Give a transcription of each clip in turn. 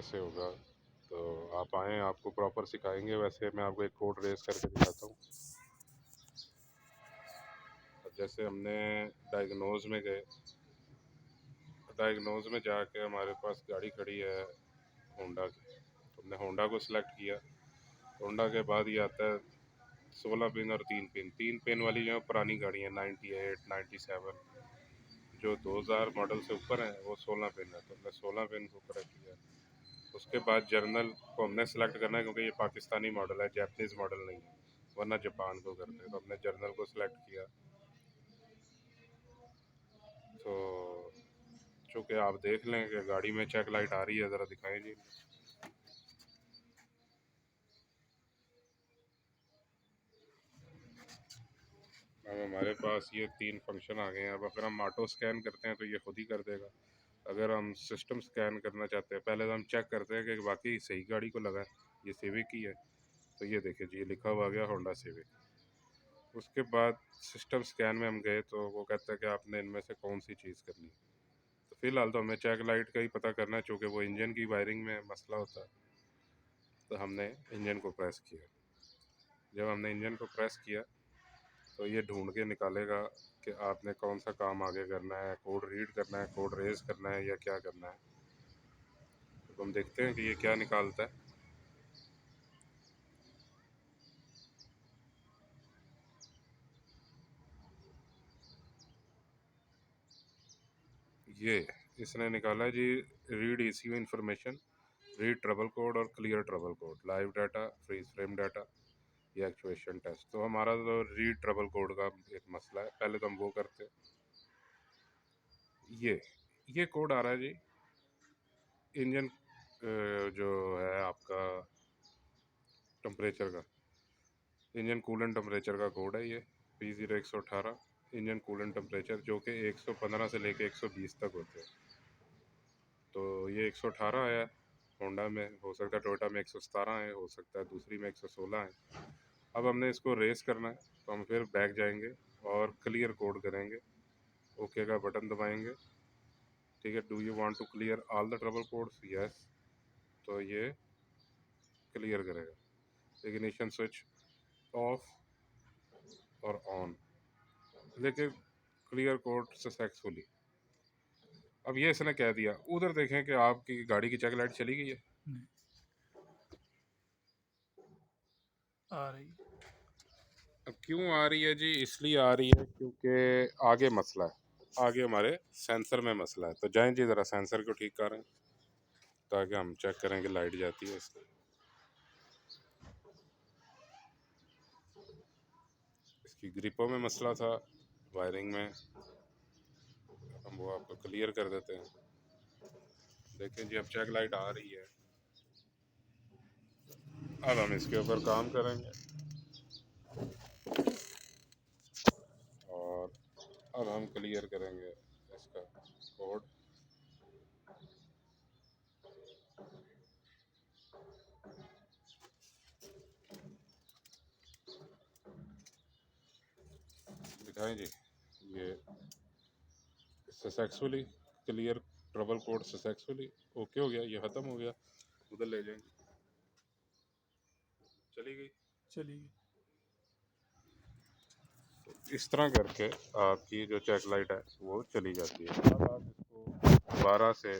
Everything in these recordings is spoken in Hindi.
कैसे होगा। तो आप आएँ, आपको प्रॉपर सिखाएँगे। वैसे मैं आपको एक कोड रेज़ करके दिखाता हूँ। अब जैसे हमने डायग्नोज़ में गए, डायग्नोज़ में जाके हमारे पास गाड़ी खड़ी है होंडा की, तो हमने होंडा को सिलेक्ट किया। होंडा के बाद ये आता है 16 पिन और 3 पिन। 3 पिन वाली जो पुरानी गाड़ी है 98, 97, जो 2000 मॉडल से ऊपर है वो 16 पिन है, तो हमने 16 पिन को ऊपर किया। उसके बाद जर्नल को हमने सेलेक्ट करना है, क्योंकि ये पाकिस्तानी मॉडल है, जैपनीज़ मॉडल नहीं है, वरना जापान को करते हैं। तो हमने जर्नल को सिलेक्ट किया। तो चूँकि आप देख लें कि गाड़ी में चेक लाइट आ रही है, ज़रा दिखाएं जी। अब हमारे पास ये 3 फंक्शन आ गए हैं। अब अगर हम ऑटो स्कैन करते हैं तो ये खुद ही कर देगा। अगर हम सिस्टम स्कैन करना चाहते हैं, पहले तो हम चेक करते हैं कि वाकई सही गाड़ी को लगा है, ये सिविक ही है। तो ये देखिए जी, ये लिखा हुआ आ गया होंडा सिविक। उसके बाद सिस्टम स्कैन में हम गए तो वो कहता है कि आपने इनमें से कौन सी चीज़ करनी है। तो फ़िलहाल तो हमें चेक लाइट का ही पता करना है, चूँकि वो इंजन की वायरिंग में मसला होता है। तो हमने इंजन को प्रेस किया। जब हमने इंजन को प्रेस किया तो ये ढूंढ के निकालेगा कि आपने कौन सा काम आगे करना है, कोड रीड करना है, कोड रेज करना है, या क्या करना है। तो हम देखते हैं कि ये क्या निकालता है। ये इसने निकाला है जी, read ECU information, read trouble code और clear trouble code, live data, freeze frame data, ये एक्चुएशन टेस्ट। तो हमारा तो रीड ट्रबल कोड का एक मसला है, पहले तो हम वो करते। ये कोड आ रहा है जी, इंजन जो है आपका टेम्परेचर का, इंजन कूलेंट टेम्परेचर का कोड है ये P0118। इंजन कूलेंट टेम्परेचर जो कि 115 से लेके 120 तक होते हैं। तो ये 118 आया होंडा में, हो सकता है टोयोटा में 117 है, हो सकता है दूसरी में 116 है। अब हमने इसको रेस करना है, तो हम फिर बैक जाएंगे और क्लियर कोड करेंगे। ओके का बटन दबाएंगे। ठीक है, do you want to clear all the trouble codes? Yes. तो ये क्लियर करेगा। इग्निशन स्विच ऑफ और ऑन, लेकिन क्लियर कोड सक्सेसफुली। अब ये इसने कह दिया, उधर देखें कि आपकी गाड़ी की चेक लाइट चली गई है। आ रही। अब क्यों आ रही है जी? इसलिए आ रही है क्योंकि आगे मसला है, आगे हमारे सेंसर में मसला है। तो जाएं जी, ज़रा सेंसर को ठीक करें ताकि हम चेक करें कि लाइट जाती है इसकी। इसकी ग्रिपों में मसला था, वायरिंग में। हम वो आपको क्लियर कर देते हैं। देखें जी, अब चेक लाइट आ रही है। अब हम इसके ऊपर काम करेंगे और अब हम क्लियर करेंगे इसका कोड। दिखाएं जी, ये successfully clear trouble code successfully okay हो गया, ये ख़त्म हो गया। उधर ले जाएंगे, चली गई। चलिए। तो इस तरह करके आपकी जो चेक लाइट है वो चली जाती है। अब आप इसको दोबारा से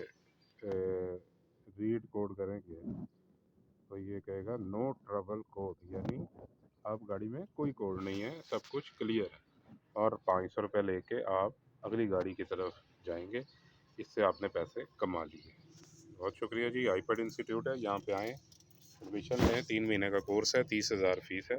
रीड कोड करेंगे तो ये कहेगा नो ट्रबल कोड, यानी आप गाड़ी में कोई कोड नहीं है, सब कुछ क्लियर है। और 500 रुपये लेके आप अगली गाड़ी की तरफ जाएंगे। इससे आपने पैसे कमा लिए। बहुत शुक्रिया जी। आईपैड इंस्टीट्यूट है, यहाँ पे आएँ, एडमिशन लें। 3 महीने का कोर्स है, 30,000 फ़ीस है।